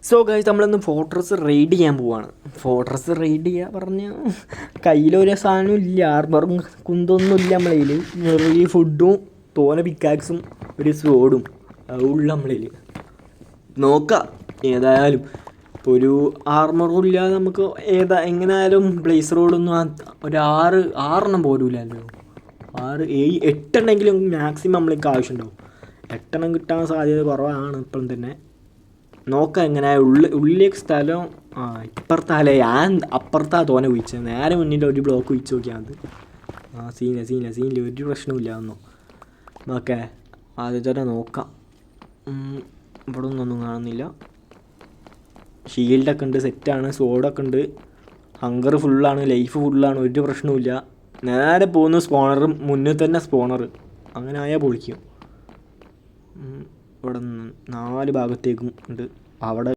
So guys നമ്മളൊന്ന് fortress raid ചെയ്യാൻ പോവാണ്. ഫോർട്രസ് റെയ്ഡ് ചെയ്യുക പറഞ്ഞാൽ കയ്യിലൊരു സാധനവും ഇല്ല, ആർമറും കുന്തൊന്നും ഇല്ല നമ്മളെ കയ്യിൽ. ചെറിയ ഫുഡും തോനെ പിക്കാക്സും ഒരു സ്വോർഡും ഉള്ള നമ്മളെ കയ്യിൽ. നോക്കാം ഏതായാലും. ഇപ്പോൾ ഒരു ആർമറും ഇല്ലാതെ നമുക്ക് എങ്ങനെയായാലും ബ്ലേസ് റോഡൊന്നും ഒരു ആറെണ്ണം പോരൂലല്ലോ. 8 മാക്സിമം നമ്മൾക്ക് ആവശ്യമുണ്ടാവും. 8 കിട്ടാൻ സാധ്യത കുറവാണ് ഇപ്പോഴും തന്നെ. നോക്കാം എങ്ങനെ ഉള്ളിലേക്ക് സ്ഥലം. ഇപ്പുറത്താലേ ഞാൻ അപ്പുറത്താ തോനെ കുഴിച്ചത്. നേരെ മുന്നിൽ ഒരു ബ്ലോക്ക് കുഴിച്ച് നോക്കിയാൽ മതി. സീനില്ല ഒരു പ്രശ്നമില്ല ഒന്നും. ഓക്കെ ആദ്യത്തെ നോക്കാം. ഇവിടെ ഒന്നും കാണുന്നില്ല. ഷീൽഡൊക്കെ ഉണ്ട്, സെറ്റാണ്. സ്വോർഡൊക്കെ ഉണ്ട്. ഹങ്കർ ഫുള്ളാണ്, ലൈഫ് ഫുള്ളാണ്, ഒരു പ്രശ്നവുമില്ല. നേരെ പോകുന്നു സ്പോണറും മുന്നിൽ തന്നെ സ്പോണർ. അങ്ങനെ ആയാൽ പൊളിക്കും. ഇവിടെ 4 ഭാഗത്തേക്കും ഉണ്ട്. അവിടെ